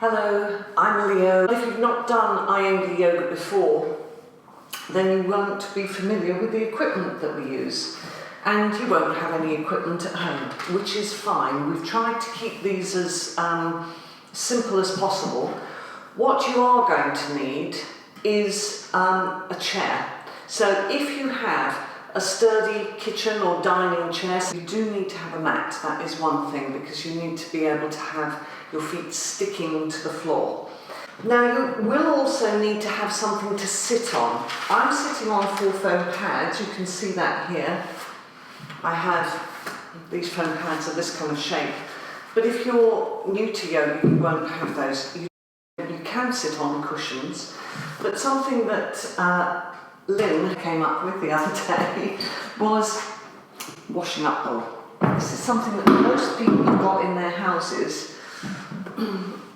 Hello, I'm Leo. If you've not done Iyengar Yoga before, then you won't be familiar with the equipment that we use. And you won't have any equipment at home, which is fine. We've tried to keep these as simple as possible. What you are going to need is a chair. So if you have a sturdy kitchen or dining chair, you do need to have a mat. That is one thing, because you need to be able to have your feet sticking to the floor. Now you will also need to have something to sit on. I'm sitting on 4 foam pads, you can see that here. I have these foam pads of this kind of shape. But if you're new to yoga, you won't have those. You can sit on cushions, but something that Lin came up with the other day was washing up bowl. This is something that most people have got in their houses,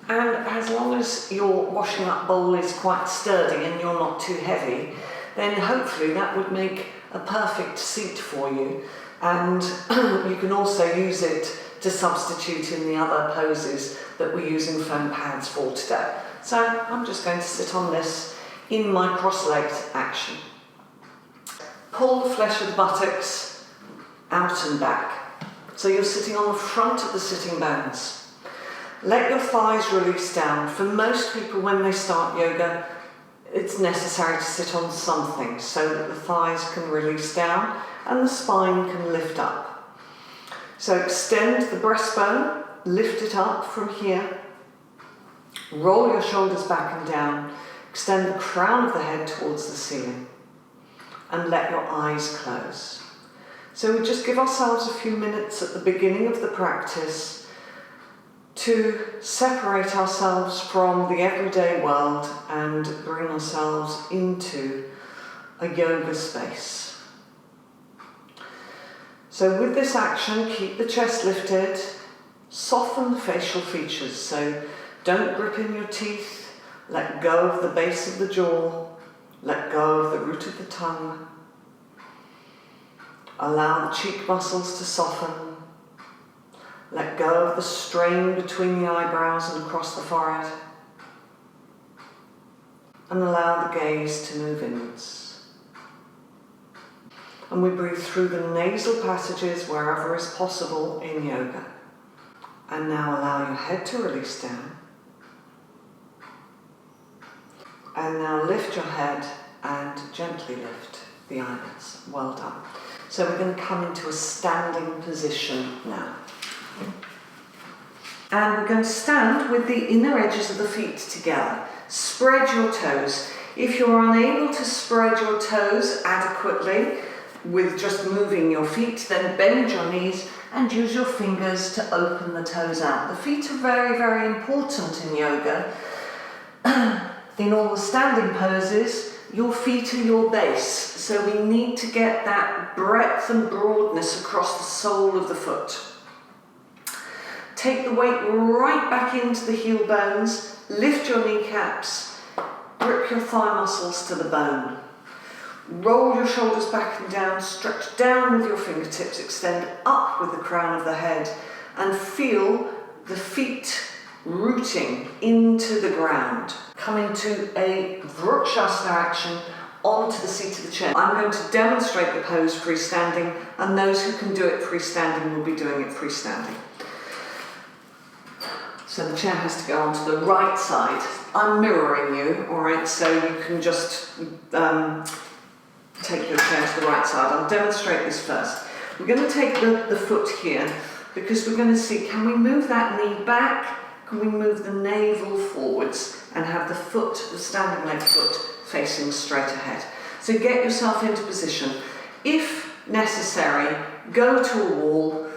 and as long as your washing up bowl is quite sturdy and you're not too heavy, then hopefully that would make a perfect seat for you, and you can also use it to substitute in the other poses that we're using foam pads for today. So I'm just going to sit on this in my cross-legged action. Pull the flesh of the buttocks out and back. So you're sitting on the front of the sitting bones. Let your thighs release down. For most people when they start yoga, it's necessary to sit on something so that the thighs can release down and the spine can lift up. So extend the breastbone, lift it up from here. Roll your shoulders back and down. Extend the crown of the head towards the ceiling. And let your eyes close. So we just give ourselves a few minutes at the beginning of the practice to separate ourselves from the everyday world and bring ourselves into a yoga space. So with this action, keep the chest lifted, soften the facial features. So don't grip in your teeth, let go of the base of the jaw, let go of the root of the tongue. Allow the cheek muscles to soften. Let go of the strain between the eyebrows and across the forehead. And allow the gaze to move inwards. And we breathe through the nasal passages wherever is possible in yoga. And now allow your head to release down. And now lift your head and gently lift the eyelids. Well done. So we're going to come into a standing position now. And we're going to stand with the inner edges of the feet together. Spread your toes. If you're unable to spread your toes adequately with just moving your feet, then bend your knees and use your fingers to open the toes out. The feet are very, very important in yoga. In all the standing poses, your feet are your base. So we need to get that breadth and broadness across the sole of the foot. Take the weight right back into the heel bones, lift your kneecaps, grip your thigh muscles to the bone. Roll your shoulders back and down, stretch down with your fingertips, extend up with the crown of the head, and feel the feet rooting into the ground. Come into a Vrksasana action onto the seat of the chair. I'm going to demonstrate the pose freestanding, and those who can do it freestanding will be doing it freestanding. So the chair has to go onto the right side. I'm mirroring you, all right, so you can just take your chair to the right side. I'll demonstrate this first. We're going to take the foot here, because we're going to see, can we move that knee back? Can we move the navel forwards and have the foot, the standing leg foot, facing straight ahead? So get yourself into position. If necessary, go to a wall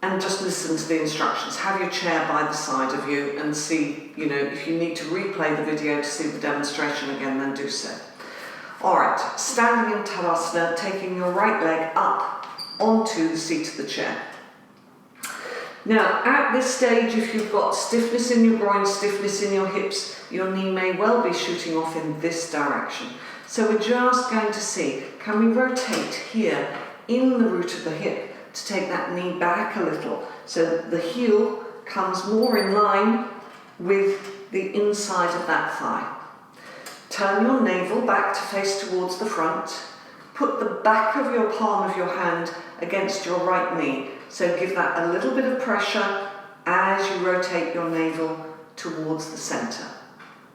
and just listen to the instructions. Have your chair by the side of you and see, if you need to replay the video to see the demonstration again, then do so. All right, standing in Tadasana, taking your right leg up onto the seat of the chair. Now, at this stage, if you've got stiffness in your groin, stiffness in your hips, your knee may well be shooting off in this direction. So we're just going to see, can we rotate here in the root of the hip to take that knee back a little so that the heel comes more in line with the inside of that thigh. Turn your navel back to face towards the front. Put the back of your palm of your hand against your right knee. So give that a little bit of pressure as you rotate your navel towards the center.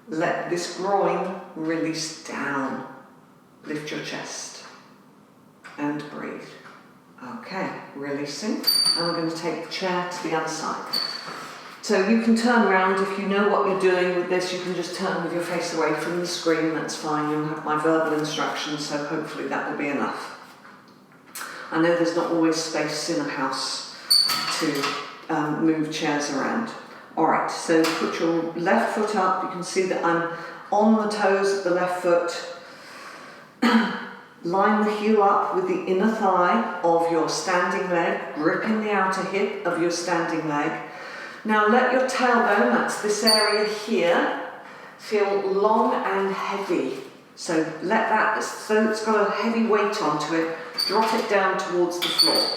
Let this groin release down. Lift your chest and breathe. Okay, releasing. And we're going to take the chair to the other side. So you can turn around. If you know what you're doing with this, you can just turn with your face away from the screen. That's fine. You'll have my verbal instructions, so hopefully that will be enough. I know there's not always space in a house to move chairs around. All right, so put your left foot up. You can see that I'm on the toes of the left foot. Line the heel up with the inner thigh of your standing leg, gripping the outer hip of your standing leg. Now let your tailbone, that's this area here, feel long and heavy. So let that, so it's got a heavy weight onto it, drop it down towards the floor.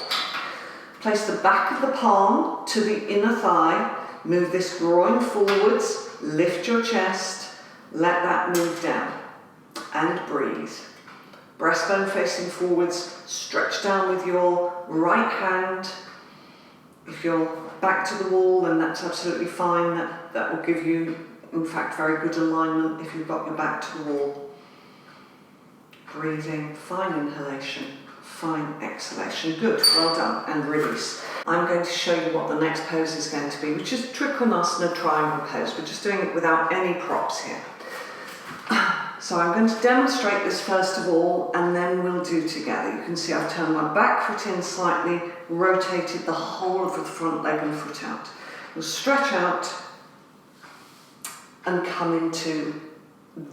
Place the back of the palm to the inner thigh, move this groin forwards, lift your chest, let that move down, and breathe. Breastbone facing forwards, stretch down with your right hand. If you're back to the wall, then that's absolutely fine. That will give you, in fact, very good alignment if you've got your back to the wall. Breathing, fine inhalation, fine exhalation. Good, well done, and release. I'm going to show you what the next pose is going to be, which is Trikonasana triangle pose. We're just doing it without any props here. So I'm going to demonstrate this first of all, and then we'll do together. You can see I've turned my back foot in slightly, rotated the whole of the front leg and foot out. You'll stretch out and come into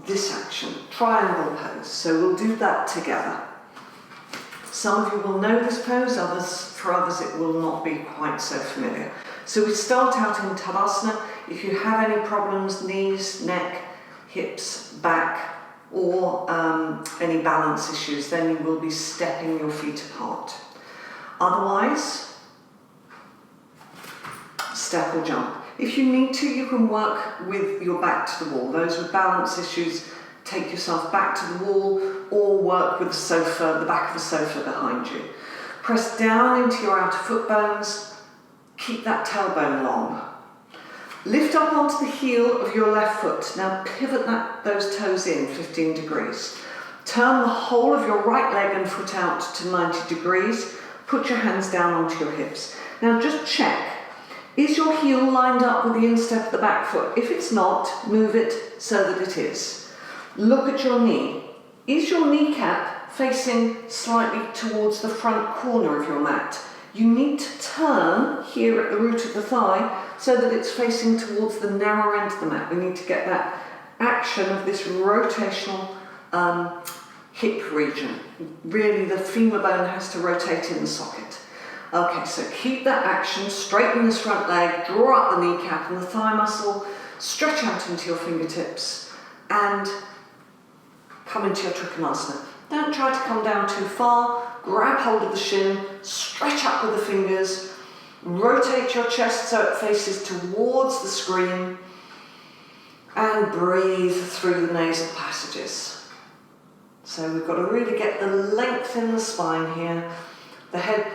this action, triangle pose. So we'll do that together. Some of you will know this pose, for others it will not be quite so familiar. So we start out in Tadasana. If you have any problems, knees, neck, hips, back, or any balance issues, then you will be stepping your feet apart. Otherwise, step or jump. If you need to, you can work with your back to the wall. Those with balance issues, take yourself back to the wall, or work with the sofa, the back of the sofa behind you. Press down into your outer foot bones. Keep that tailbone long. Lift up onto the heel of your left foot. Now pivot those toes in 15 degrees. Turn the whole of your right leg and foot out to 90 degrees. Put your hands down onto your hips. Now just check. Is your heel lined up with the instep of the back foot? If it's not, move it so that it is. Look at your knee. Is your kneecap facing slightly towards the front corner of your mat? You need to turn here at the root of the thigh so that it's facing towards the narrow end of the mat. We need to get that action of this rotational hip region. Really, the femur bone has to rotate in the socket. Okay, so keep that action, straighten this front leg, draw up the kneecap and the thigh muscle, stretch out into your fingertips and come into your Trikonasana. Don't try to come down too far, grab hold of the shin, stretch up with the fingers, rotate your chest so it faces towards the screen and breathe through the nasal passages. So we've got to really get the length in the spine here. The head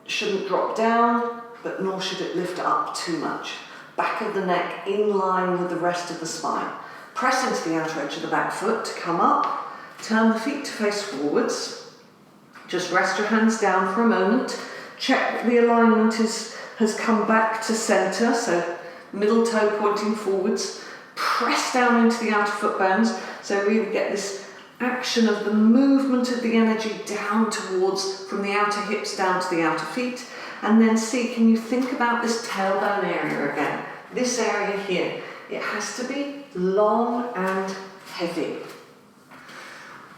shouldn't drop down, but nor should it lift up too much. Back of the neck in line with the rest of the spine. Press into the outer edge of the back foot to come up. Turn the feet to face forwards. Just rest your hands down for a moment. Check that the alignment has come back to center, so middle toe pointing forwards. Press down into the outer foot bones, so really get this action of the movement of the energy down towards, from the outer hips down to the outer feet. And then see, can you think about this tailbone area again? This area here. It has to be long and heavy.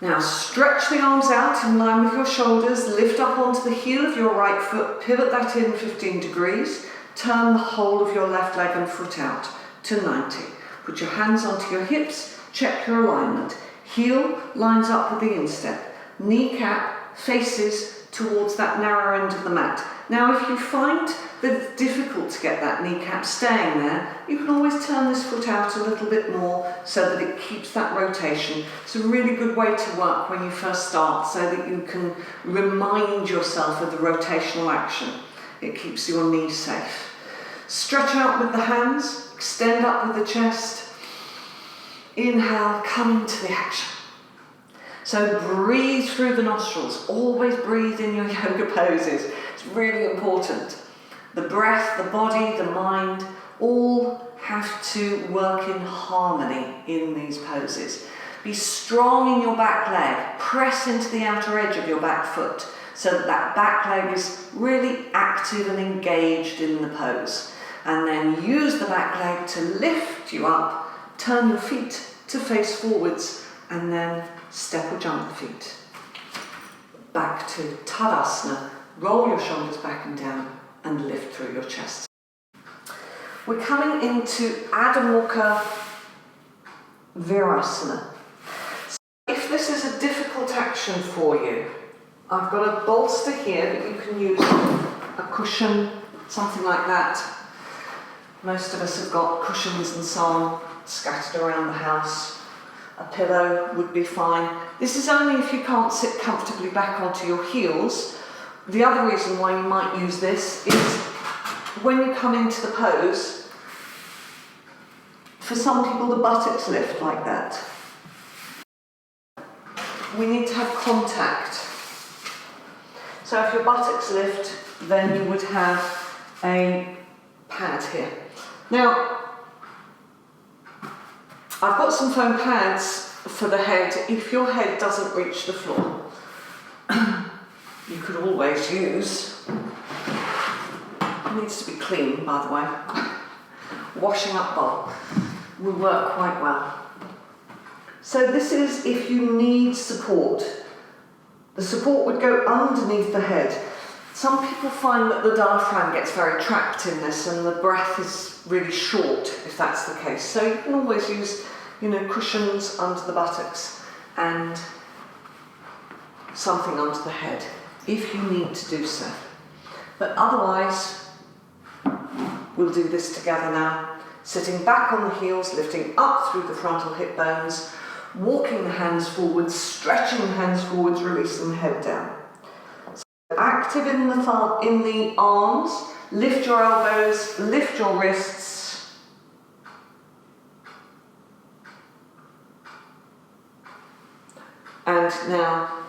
Now stretch the arms out in line with your shoulders, lift up onto the heel of your right foot, pivot that in 15 degrees, turn the whole of your left leg and foot out to 90. Put your hands onto your hips, check your alignment. Heel lines up with the instep. Kneecap faces towards that narrow end of the mat. Now if you find that it's difficult to get that kneecap staying there, you can always turn this foot out a little bit more so that it keeps that rotation. It's a really good way to work when you first start so that you can remind yourself of the rotational action. It keeps your knees safe. Stretch out with the hands, extend up with the chest. Inhale, come into the action. So breathe through the nostrils. Always breathe in your yoga poses. It's really important. The breath, the body, the mind, all have to work in harmony in these poses. Be strong in your back leg. Press into the outer edge of your back foot so that that back leg is really active and engaged in the pose. And then use the back leg to lift you up. Turn your feet to face forwards and then step or jump the feet. Back to Tadasana. Roll your shoulders back and down and lift through your chest. We're coming into Adho, Mukha, Virasana. So if this is a difficult action for you, I've got a bolster here that you can use, a cushion, something like that. Most of us have got cushions and so on scattered around the house. A pillow would be fine. This is only if you can't sit comfortably back onto your heels. The other reason why you might use this is when you come into the pose, for some people the buttocks lift like that. We need to have contact. So if your buttocks lift, then you would have a pad here. Now, I've got some foam pads for the head if your head doesn't reach the floor. You could always use, it needs to be clean by the way, washing up bowl will work quite well. So this is if you need support. The support would go underneath the head. Some people find that the diaphragm gets very trapped in this and the breath is really short if that's the case. So you can always use, cushions under the buttocks and something under the head if you need to do so. But otherwise, we'll do this together now. Sitting back on the heels, lifting up through the frontal hip bones, walking the hands forwards, stretching the hands forwards, releasing the head down. So active in the arms, lift your elbows, lift your wrists. And now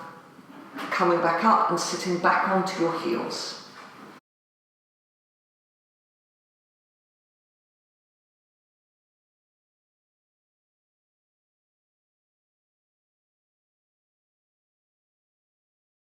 coming back up and sitting back onto your heels.